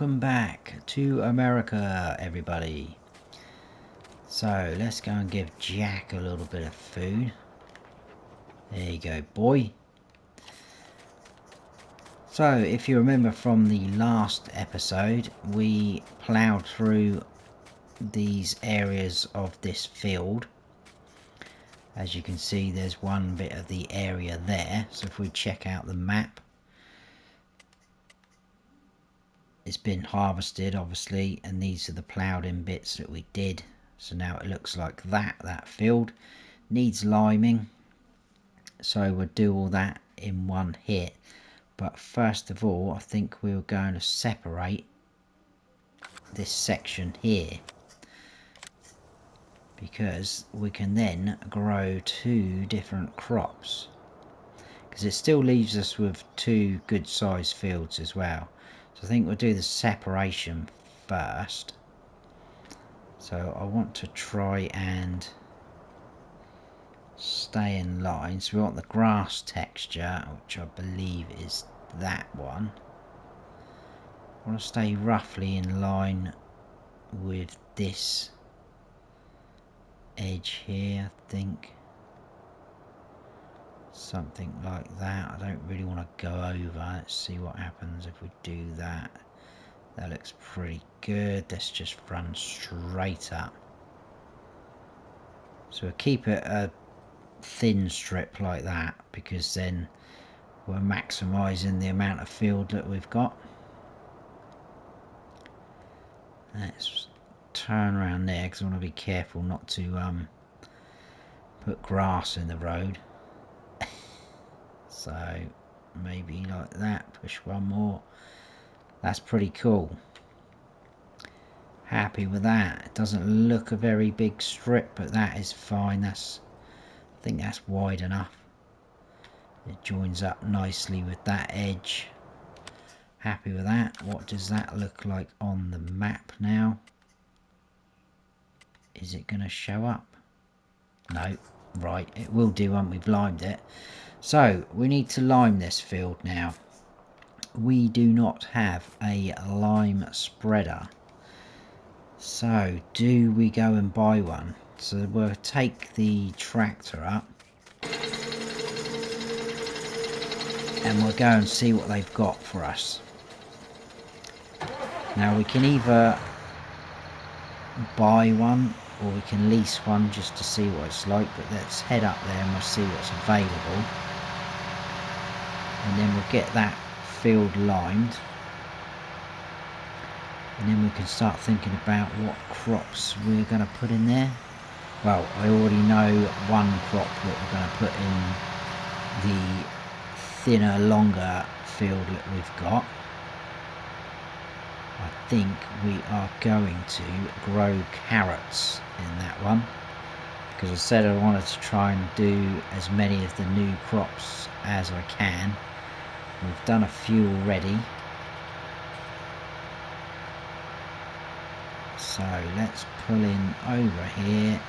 welcome back to America, everybody. So let's go and give Jack a little bit of food. There you go, boy. So if you remember from the last episode, we ploughed through these areas of this field. As you can see, there's one bit of the area there. So if we check out the map, it's been harvested obviously, and these are the ploughed in bits that we did. So now it looks like that field needs liming, so we'll do all that in one hit. But first of all, I think we were going to separate this section here, because we can then grow 2 different crops, because it still leaves us with 2 good sized fields as well. So I think we'll do the separation first. So I want to try and stay in line. So we want the grass texture, which I believe is that one. I want to stay roughly in line with this edge here, I think. Something like that. I don't really want to go over. Let's see what happens if we do that. That looks pretty good. Let's just run straight up. So we'll keep it a thin strip like that, because then we're maximising the amount of field that we've got. Let's turn around there, because I want to be careful not to put grass in the road. So maybe like that, push one more. That's pretty cool. Happy with that. It doesn't look a very big strip, but that is fine. I think that's wide enough. It joins up nicely with that edge. Happy with that. What does that look like on the map now? Is it going to show up? No. Right, it will do when we've limed it. So we need to lime this field now. We do not have a lime spreader. So do we go and buy one? So we'll take the tractor up and we'll go and see what they've got for us. Now we can either buy one or we can lease one just to see what it's like, but let's head up there and we'll see what's available, and then we'll get that field limed, and then we can start thinking about what crops we're going to put in there. Well, I already know one crop that we're going to put in the thinner, longer field that we've got. I think we are going to grow carrots in that one, because I said I wanted to try and do as many of the new crops as I can. We've done a few already. So let's pull in over here.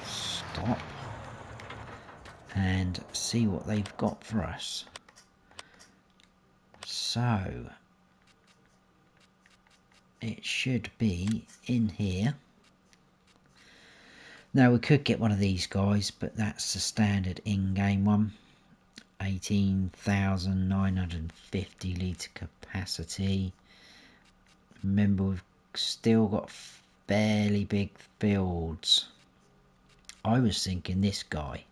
Stop. And see what they've got for us. So it should be in here. Now we could get one of these guys, but that's the standard in-game one. 18,950 litre capacity. Remember, we've still got fairly big fields. I was thinking this guy,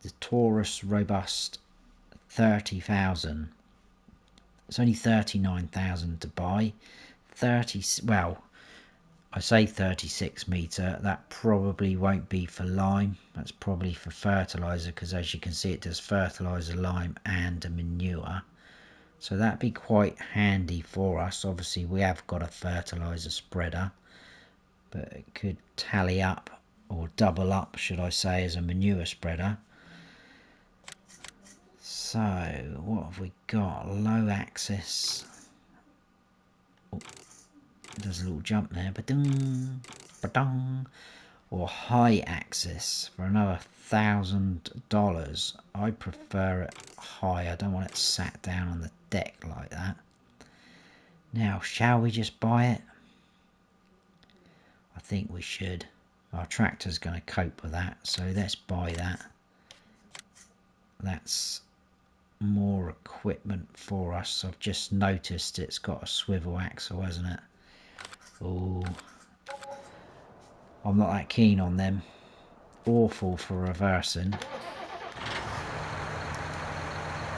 the Taurus Robust, 30,000. It's only 39,000 to buy. Well, I say 36 metre. That probably won't be for lime. That's probably for fertiliser, because as you can see, it does fertiliser, lime and a manure. So that'd be quite handy for us. Obviously, we have got a fertilizer spreader, but it could tally up, or double up, should I say, as a manure spreader. So what have we got? Low axis. Oh, does a little jump there. Ba-dum, ba-dum. or high axis for another $1,000. I prefer it high. I don't want it sat down on the deck like that. Now, shall we just buy it? I think we should. Our tractor's going to cope with that, so let's buy that. That's more equipment for us. I've just noticed it's got a swivel axle, hasn't it? Oh, I'm not that keen on them. Awful for reversing.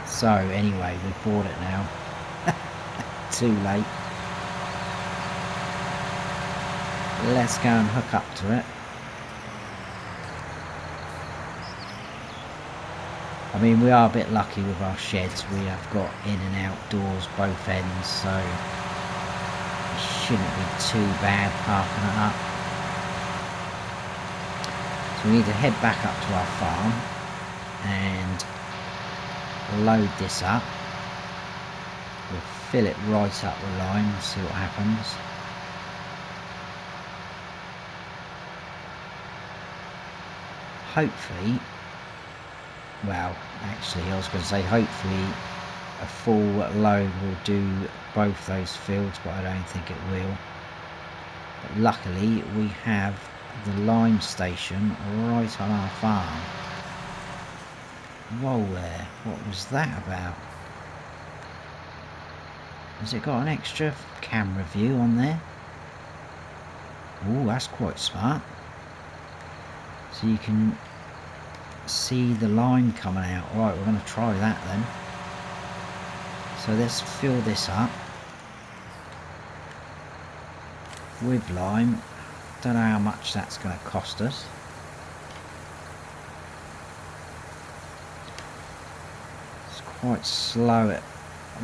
So anyway, we bought it now. Too late. Let's go and hook up to it. I mean, we are a bit lucky with our sheds. We have got in and out doors both ends, so it shouldn't be too bad parking it up. So we need to head back up to our farm and load this up. We'll fill it right up with lime, see what happens. Hopefully, well, actually I was going to say hopefully a full load will do both those fields, but I don't think it will. But luckily we have the lime station right on our farm. Whoa there, what was that about? Has it got an extra camera view on there? Oh, that's quite smart. So you can see the lime coming out. Right, we're going to try that then. So let's fill this up with lime. Don't know how much that's going to cost us. It's quite slow at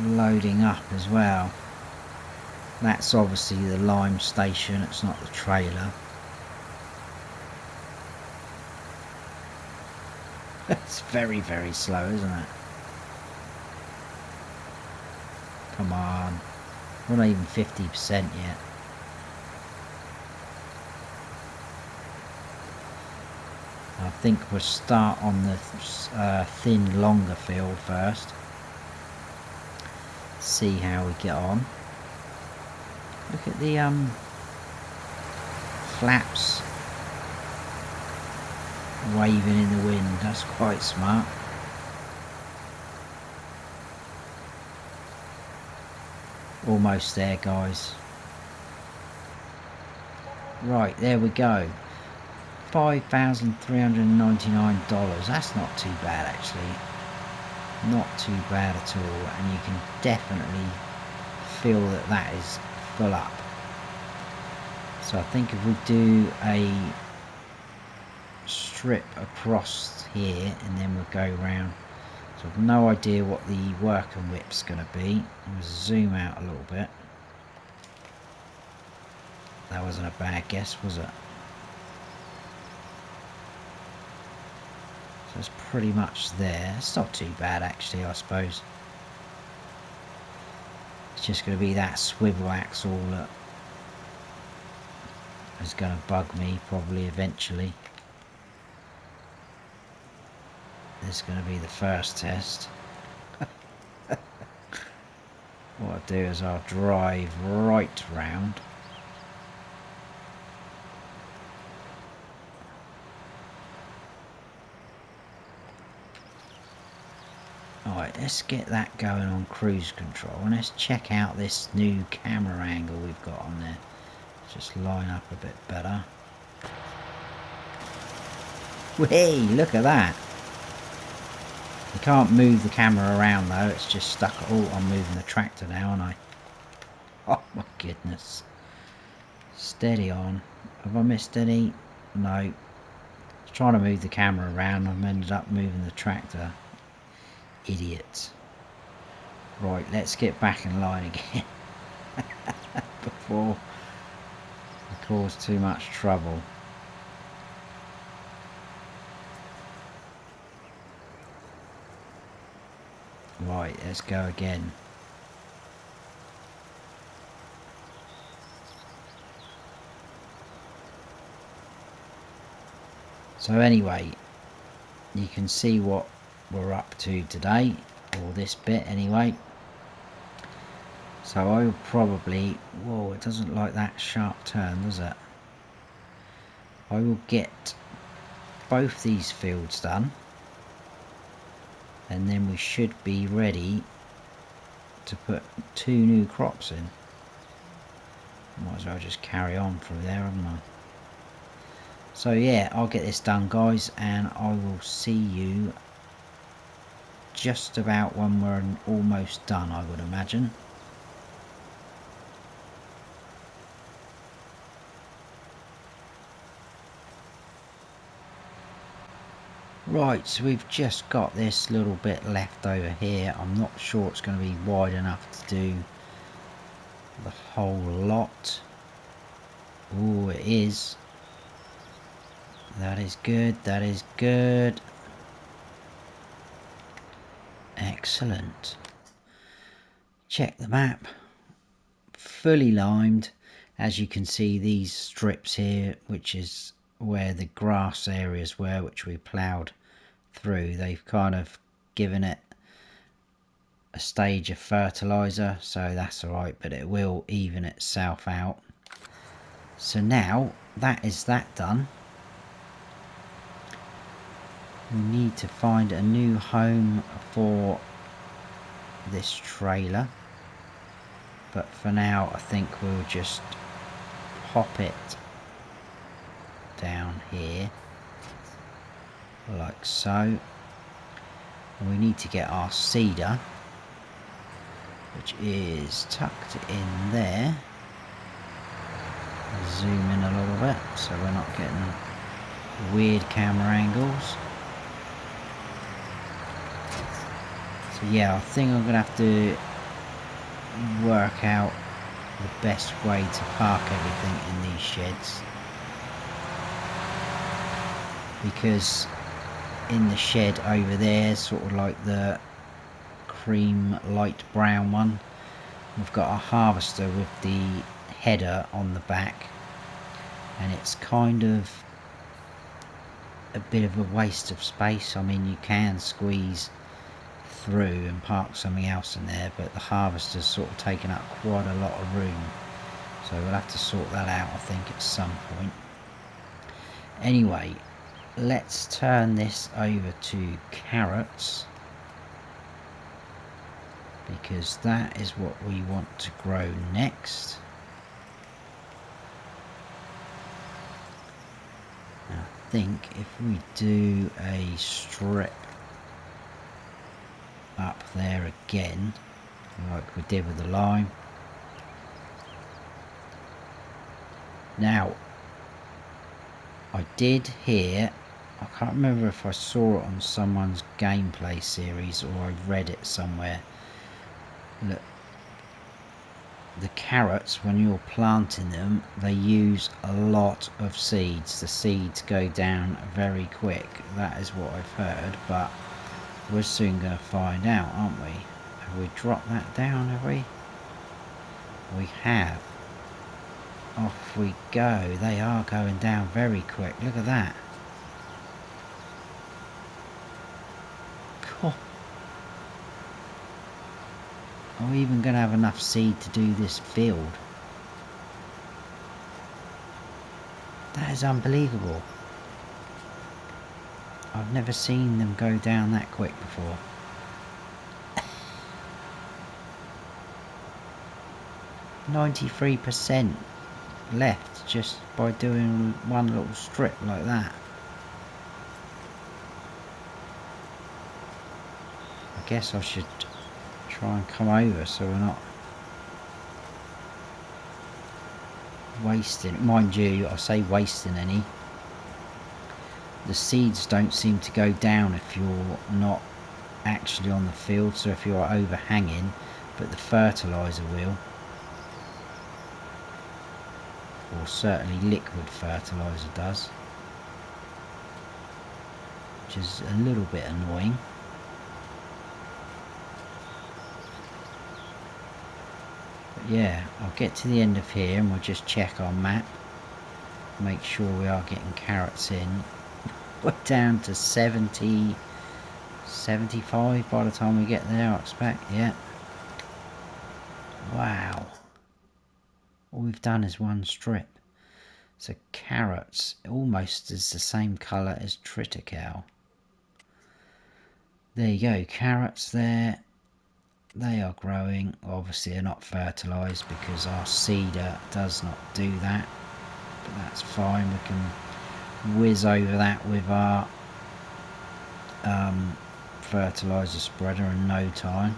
loading up as well. That's obviously the lime station, it's not the trailer. It's very, very slow, isn't it? Come on. We're not even 50% yet. I think we'll start on the thin, longer field first. See how we get on. Look at the flaps waving in the wind. That's quite smart. Almost there, guys. Right, there we go. $5,399. That's not too bad, actually. Not too bad at all, and you can definitely feel that that is full up. So I think if we do a strip across here and then we'll go round. So I've no idea what the working whip's going to be. I'll zoom out a little bit. That wasn't a bad guess, was it? So it's pretty much there. It's not too bad actually, I suppose. It's just going to be that swivel axle that is going to bug me probably eventually. This is going to be the first test. What I'll do is I'll drive right round. Alright, let's get that going on cruise control and let's check out this new camera angle we've got on there. Just line up a bit better. Hey, look at that. You can't move the camera around though, it's just stuck. Oh, I'm moving the tractor now, aren't I? Oh my goodness. Steady on. Have I missed any? No. I was trying to move the camera around, I've ended up moving the tractor. Idiot. Right, let's get back in line again. Before we cause too much trouble. Right, let's go again. So anyway, you can see what we're up to today, or this bit anyway. So I will probably, whoa, it doesn't like that sharp turn, does it? I will get both these fields done, and then we should be ready to put 2 new crops in. Might as well just carry on through there, haven't I? So yeah, I'll get this done, guys, and I will see you just about when we're almost done, I would imagine. Right, so we've just got this little bit left over here. I'm not sure it's going to be wide enough to do the whole lot. Oh, it is. That is good, that is good. Excellent. Check the map. Fully limed. As you can see, these strips here, which is where the grass areas were, which we ploughed through, they've kind of given it a stage of fertilizer, so that's alright, but it will even itself out. So now that is that done, we need to find a new home for this trailer, but for now I think we'll just pop it down here like so. And we need to get our seeder, which is tucked in there. Zoom in a little bit so we're not getting weird camera angles. So yeah, I think I'm gonna have to work out the best way to park everything in these sheds, because in the shed over there, sort of like the cream light brown one, we've got a harvester with the header on the back, and it's kind of a bit of a waste of space. I mean, you can squeeze through and park something else in there, but the harvester's sort of taken up quite a lot of room, so we'll have to sort that out, I think, at some point. Anyway, let's turn this over to carrots, because that is what we want to grow next. I think if we do a strip up there again, like we did with the lime. Now, I did hear, I can't remember if I saw it on someone's gameplay series or I read it somewhere. Look, the carrots, when you're planting them, they use a lot of seeds. The seeds go down very quick. That is what I've heard, but we're soon going to find out, aren't we? Have we dropped that down, have we? We have. Off we go. They are going down very quick. Look at that. Cool. Are we even going to have enough seed to do this field? That is unbelievable. I've never seen them go down that quick before. %93 left just by doing one little strip like that. I guess I should try and come over so we're not wasting. Mind you, I say wasting any. The seeds don't seem to go down if you're not actually on the field, so if you're overhanging, but the fertilizer will. Or certainly liquid fertilizer does, which is a little bit annoying. But yeah, I'll get to the end of here and we'll just check our map, make sure we are getting carrots in. We're down to 70, 75 by the time we get there, I expect. Yeah. Wow. All we've done is one strip. So carrots almost is the same colour as triticale. There you go, carrots there. They are growing. Obviously they're not fertilised because our seeder does not do that. But that's fine, we can whiz over that with our fertilizer spreader in no time.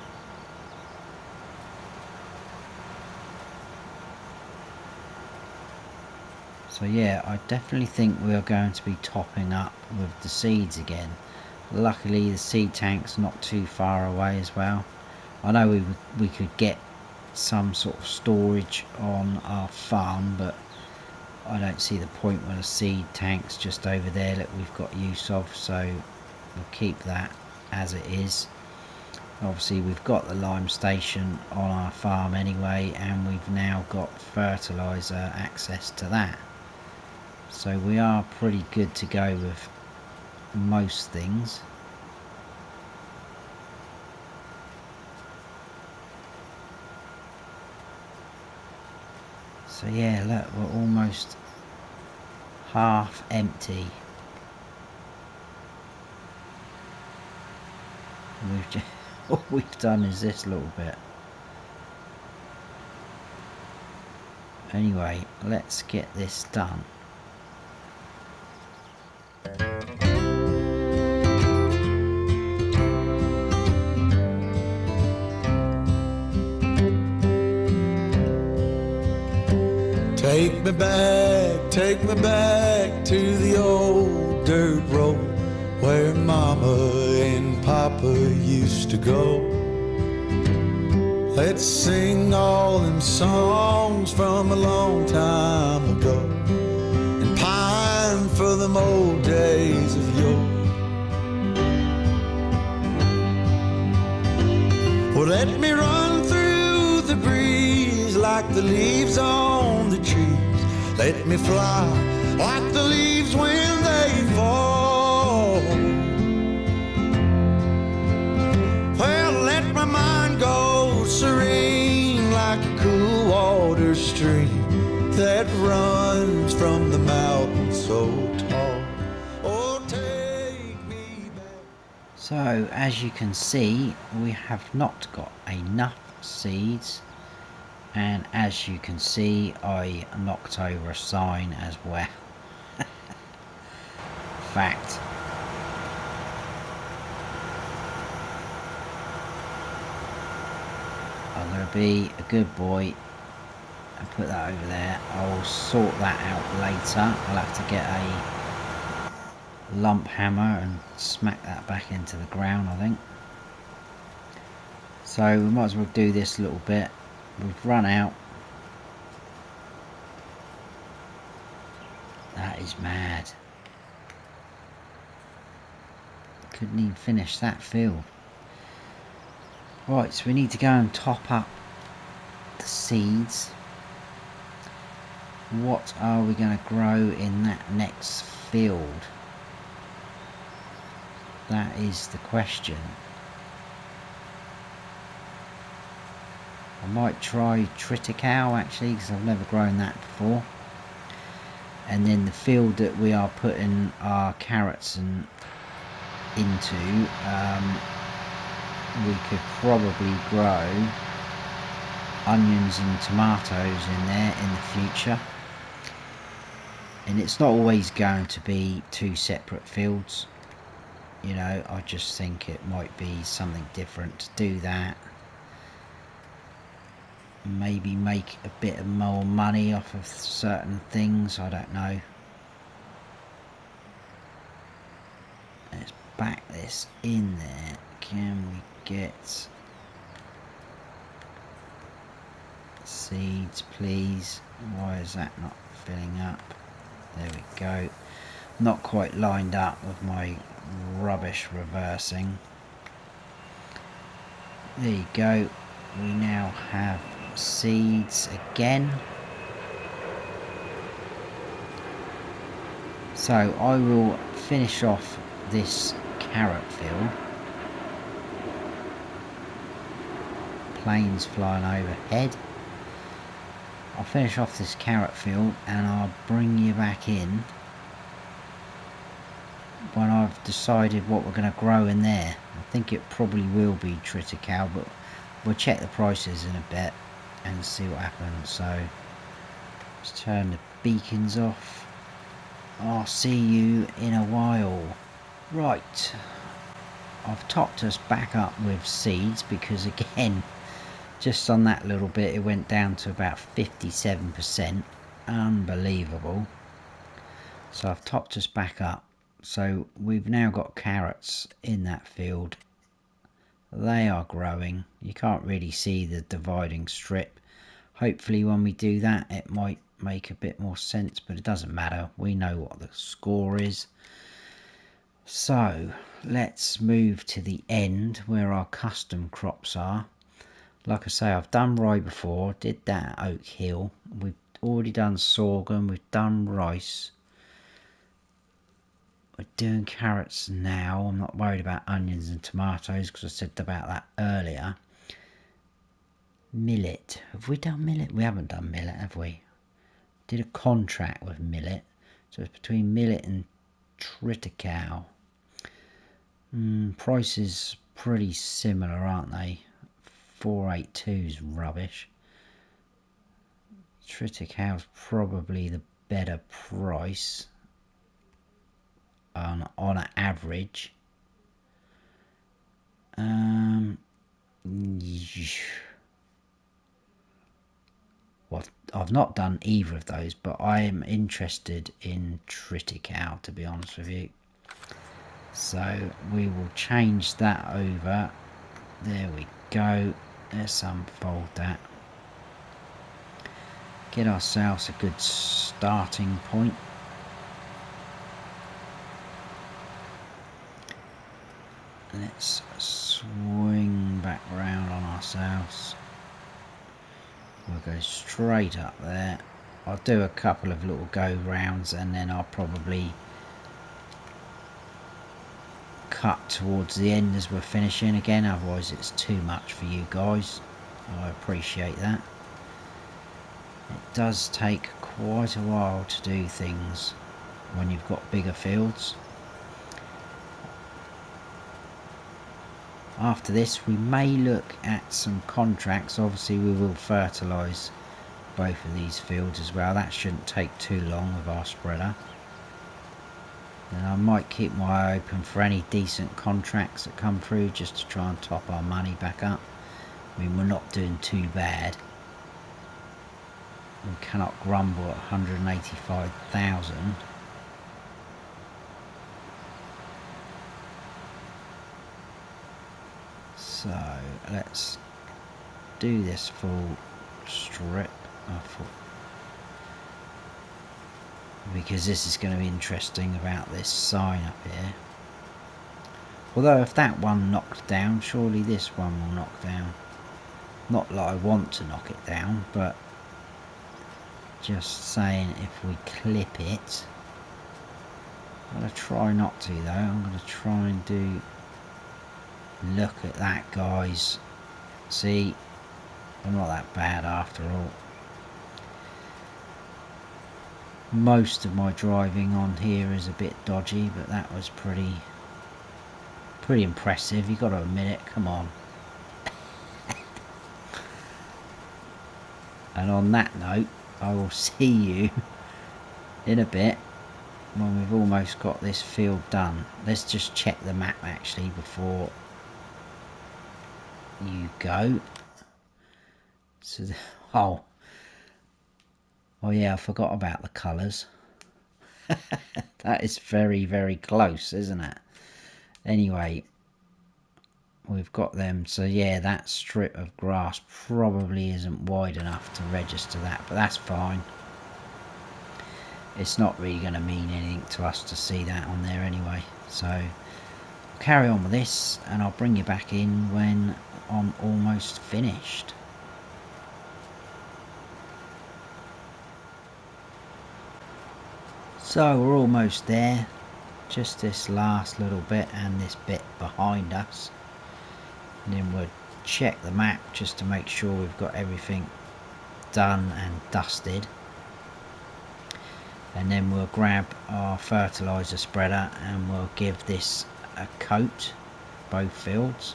So yeah, I definitely think we are going to be topping up with the seeds again. Luckily the seed tank's not too far away as well. I know we could get some sort of storage on our farm, but I don't see the point when a seed tank's just over there that we've got use of, so we'll keep that as it is. Obviously we've got the lime station on our farm anyway, and we've now got fertilizer access to that. So we are pretty good to go with most things. So yeah, look, we're almost half empty. We've just, all we've done is this little bit. Anyway, let's get this done. Take me back to the old dirt road where Mama and Papa used to go. Let's sing all them songs from a long time ago and pine for them old days of yore. Well, let me run through the breeze like the leaves on the trees. Let me fly like the leaves when they fall. Well, let my mind go serene like a cool water stream that runs from the mountain so tall. Oh, take me back. So as you can see, we have not got enough seeds. And as you can see, I knocked over a sign as well. Fact. I'm going to be a good boy and put that over there. I'll sort that out later. I'll have to get a lump hammer and smack that back into the ground, I think. So we might as well do this a little bit. We've run out. That is mad. Couldn't even finish that field. Right, so we need to go and top up the seeds. What are we going to grow in that next field? That is the question. I might try triticale actually, because I've never grown that before. And then the field that we are putting our carrots into, we could probably grow onions and tomatoes in there in the future. And it's not always going to be two separate fields. You know, I just think it might be something different to do that. Maybe make a bit more money off of certain things, I don't know. Let's back this in there. Can we get seeds, please? Why is that not filling up? There we go. Not quite lined up with my rubbish reversing. There you go. We now have seeds again. So I will finish off this carrot field. Planes flying overhead. I'll finish off this carrot field and I'll bring you back in when I've decided what we're going to grow in there. I think it probably will be triticale, but we'll check the prices in a bit and see what happens. So let's turn the beacons off. I'll see you in a while. Right, I've topped us back up with seeds because again, just on that little bit it went down to about 57%. Unbelievable. So I've topped us back up. So we've now got carrots in that field. They are growing. You can't really see the dividing strip. Hopefully when we do that it might make a bit more sense, but it doesn't matter. We know what the score is. So let's move to the end where our custom crops are. Like I say, I've done rye before, did that at Oak Hill. We've already done sorghum, we've done rice. We're doing carrots now. I'm not worried about onions and tomatoes because I said about that earlier. Millet. Have we done millet? We haven't done millet, have we? Did a contract with millet. So it's between millet and triticale. Prices pretty similar, aren't they? 482's rubbish. Triticale's probably the better price on an average. Well, I've not done either of those, but I am interested in triticale, to be honest with you. So we will change that over. There we go. Let's unfold that. Get ourselves a good starting point. Let's swing back round on ourselves. We'll go straight up there. I'll do a couple of little go rounds and then I'll probably cut towards the end as we're finishing again, otherwise it's too much for you guys. I appreciate that. It does take quite a while to do things when you've got bigger fields. After this we may look at some contracts. Obviously we will fertilise both of these fields as well. That shouldn't take too long with our spreader. And I might keep my eye open for any decent contracts that come through just to try and top our money back up. I mean, we're not doing too bad. We cannot grumble at 185,000. So let's do this full strip because this is going to be interesting about this sign up here. Although if that one knocked down, surely this one will knock down. Not that I want to knock it down, but just saying, if we clip it, I'm going to try not to though. I'm going to try and do. Look at that, guys. See, I'm not that bad after all. Most of my driving on here is a bit dodgy, but that was pretty impressive. You got to admit it. Come on. And on that note, I will see you in a bit when we've almost got this field done. Let's just check the map actually before you go. So oh yeah, I forgot about the colours. That is very, very close, isn't it? Anyway, we've got them. So yeah, that strip of grass probably isn't wide enough to register that, but that's fine. It's not really going to mean anything to us to see that on there anyway. So I'll carry on with this and I'll bring you back in when I'm almost finished. So we're almost there, just this last little bit and this bit behind us, and then we'll check the map just to make sure we've got everything done and dusted, and then we'll grab our fertilizer spreader and we'll give this a coat, both fields.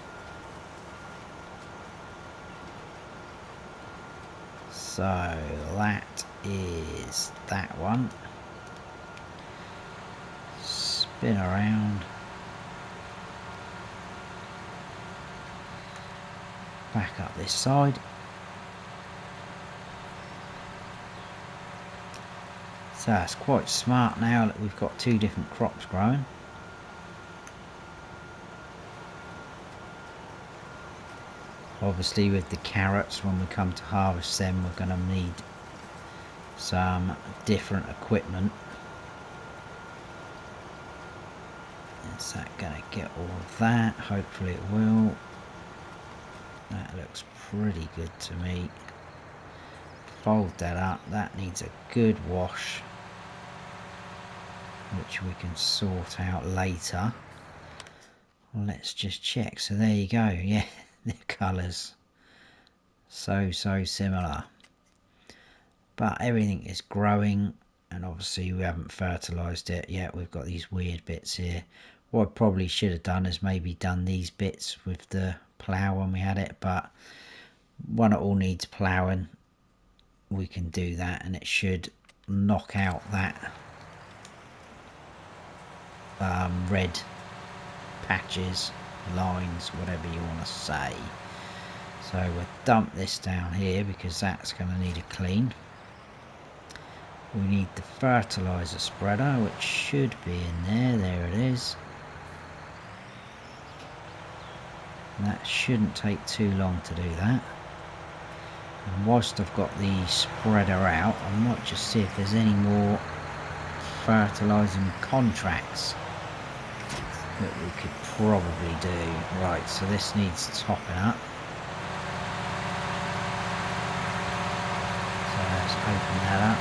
So that is that one. Spin around, back up this side. So it's quite smart now that we've got two different crops growing. Obviously with the carrots, when we come to harvest them, we're going to need some different equipment. Is that going to get all of that? Hopefully it will. That looks pretty good to me. Fold that up. That needs a good wash, which we can sort out later. Let's just check. So there you go. Yeah, the colours so similar, but everything is growing, and obviously we haven't fertilized it yet. We've got these weird bits here. What I probably should have done is maybe done these bits with the plough when we had it, but when it all needs ploughing, we can do that, and it should knock out that red patches, lines, whatever you want to say. So we'll dump this down here because that's going to need a clean. We need the fertilizer spreader, which should be in there. There it is. And that shouldn't take too long to do that. And whilst I've got the spreader out, I might just see if there's any more fertilizing contracts that we could probably do. Right, so this needs topping up. So let's open that up.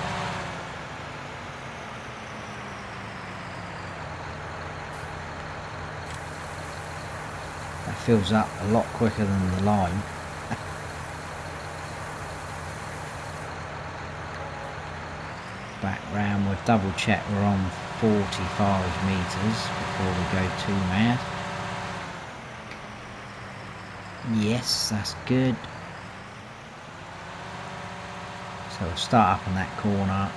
That fills up a lot quicker than the lime. Back round, we'll double check we're on 45 metres before we go too mad. Yes, that's good. So we'll start up on that corner.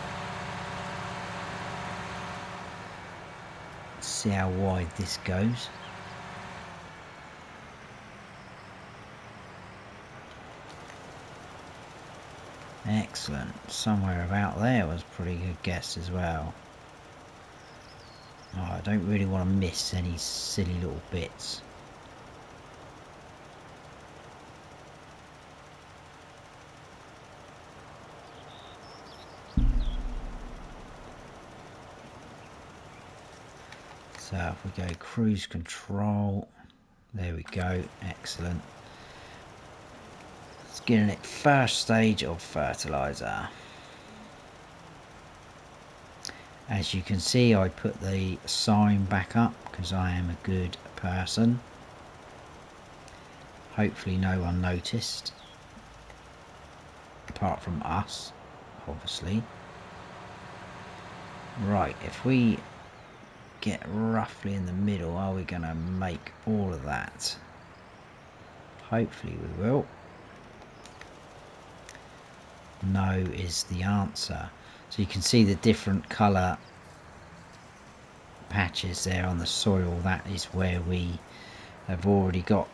See how wide this goes. Excellent. Somewhere about there was a pretty good guess as well. Oh, I don't really want to miss any silly little bits. So if we go cruise control, there we go, excellent. It's getting it first stage of fertilizer. As you can see, I put the sign back up because I am a good person. Hopefully no one noticed, apart from us, obviously. Right, if we get roughly in the middle, are we going to make all of that? Hopefully we will. No is the answer. So you can see the different colour patches there on the soil. That is where we have already got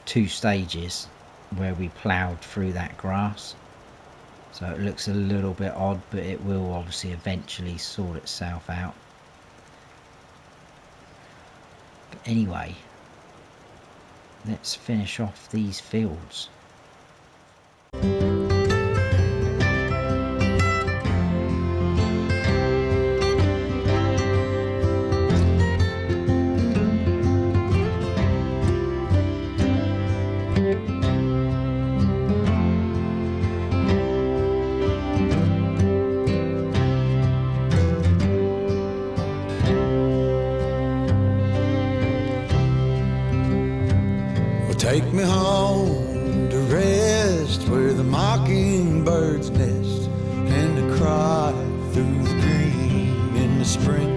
2 stages where we ploughed through that grass. So it looks a little bit odd, but it will obviously eventually sort itself out. But anyway, let's finish off these fields. me home to rest where the mockingbirds nest and to cry through the green in the spring.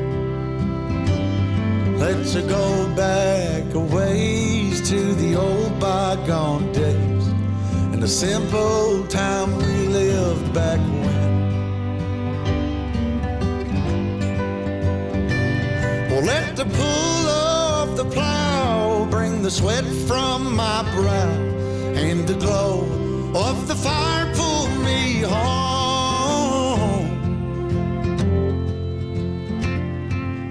Let's go back a ways to the old bygone days and the simple time we lived back when. Well, let the pull of the plow bring the sweat from my brow, and the glow of the fire pull me home.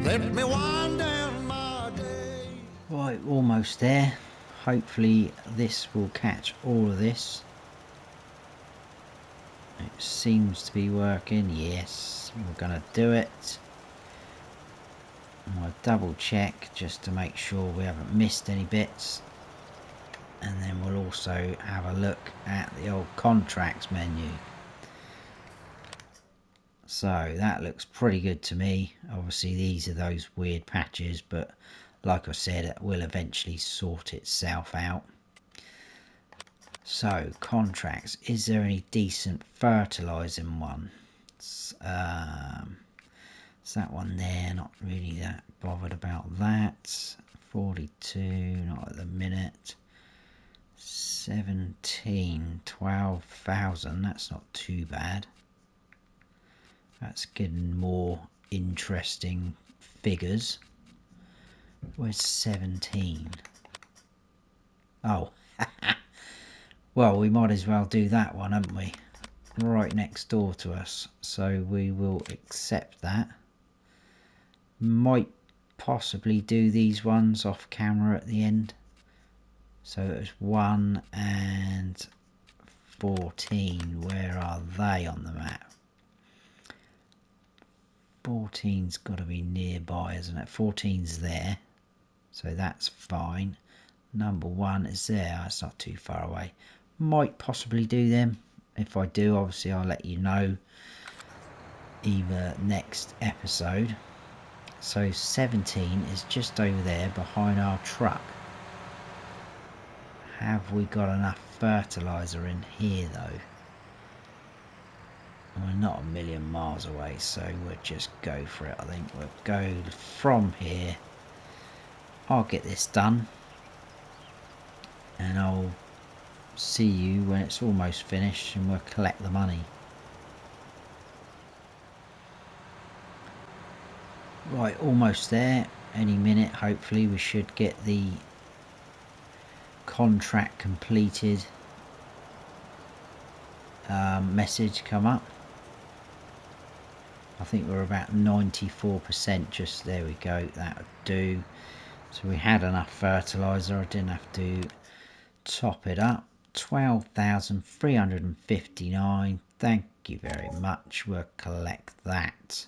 Let me wind down my day. Right, almost there. Hopefully this will catch all of this. It seems to be working. Yes, we're gonna do it. I'll double check just to make sure we haven't missed any bits, and then we'll also have a look at the old contracts menu. So that looks pretty good to me. Obviously these are those weird patches, but like I said, it will eventually sort itself out. So contracts, is there any decent fertilizing one? It's that one there, not really that bothered about that. 42, not at the minute. 17, 12,000, that's not too bad. That's getting more interesting figures. Where's 17? Oh, well, we might as well do that one, haven't we? Right next door to us, so we will accept that. Might possibly do these ones off camera at the end. So it was 1 and 14. Where are they on the map? 14's got to be nearby, isn't it? 14's there, so that's fine. Number 1 is there, it's not too far away. Might possibly do them. If I do, obviously I'll let you know either next episode. So 17 is just over there behind our truck. Have we got enough fertilizer in here though? We're not a million miles away, so we'll just go for it. I think we'll go from here. I'll get this done and I'll see you when it's almost finished and we'll collect the money. Right, almost there. Any minute hopefully we should get the contract completed message come up. I think we're about 94%, just there we go, that would do. So we had enough fertilizer, I didn't have to top it up. 12,359, thank you very much, we'll collect that.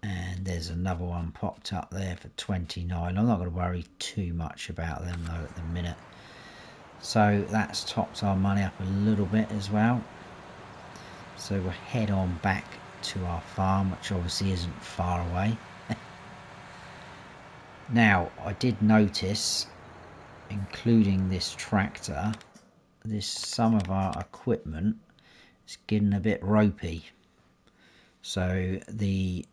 And there's another one popped up there for 29. I'm not going to worry too much about them though at the minute. So that's topped our money up a little bit as well. So we'll head on back to our farm, which obviously isn't far away. Now I did notice, including this tractor, some of our equipment is getting a bit ropey. So the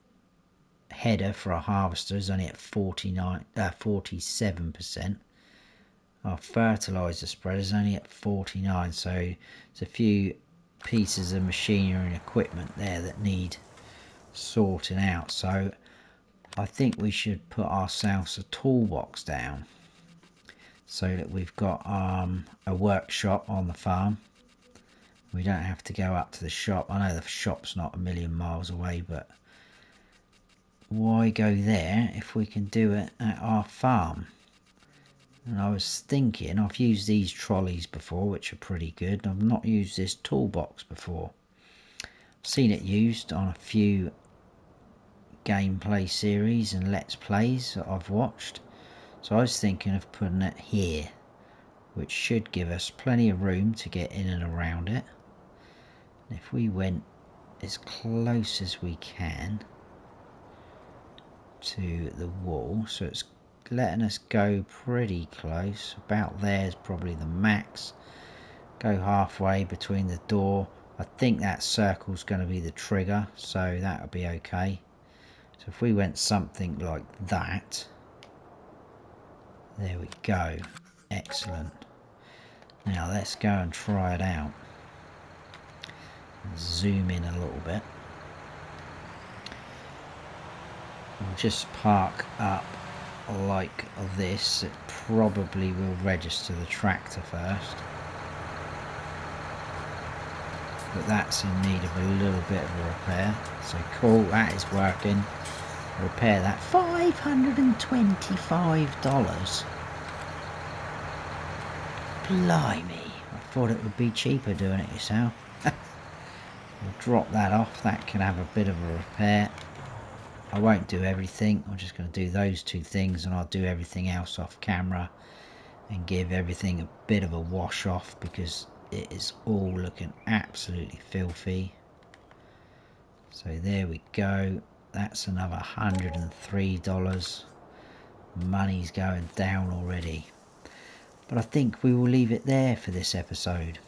header for a harvester is only at 47%. Our fertilizer spreader is only at 49, so there's a few pieces of machinery and equipment there that need sorting out. So I think we should put ourselves a toolbox down so that we've got a workshop on the farm. We don't have to go up to the shop. I know the shop's not a million miles away, but why go there if we can do it at our farm? And I was thinking, I've used these trolleys before, which are pretty good. I've not used this toolbox before. I've seen it used on a few gameplay series and let's plays that I've watched. So I was thinking of putting it here, which should give us plenty of room to get in and around it. And if we went as close as we can to the wall, so it's letting us go pretty close. About there's probably the max. Go halfway between the door. I think that circle's going to be the trigger, so that'll be okay. So if we went something like that, there we go. Excellent. Now let's go and try it out. Zoom in a little bit. We'll just park up like this. It probably will register the tractor first, but that's in need of a little bit of a repair. So cool, that is working. Repair that. $525. Blimey, I thought it would be cheaper doing it yourself. We'll drop that off. That can have a bit of a repair. I won't do everything. I'm just going to do those two things, and I'll do everything else off camera and give everything a bit of a wash off, because it is all looking absolutely filthy. So there we go. That's another $103. Money's going down already. But I think we will leave it there for this episode.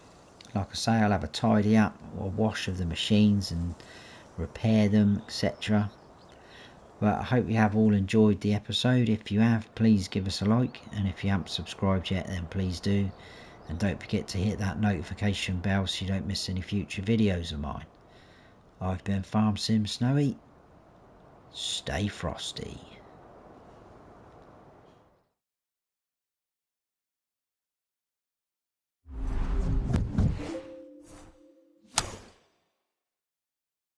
Like I say, I'll have a tidy up or wash of the machines and repair them, etc. But I hope you have all enjoyed the episode. If you have, please give us a like, and if you haven't subscribed yet, then please do. And don't forget to hit that notification bell so you don't miss any future videos of mine. I've been Farm Sim Snowy. Stay frosty.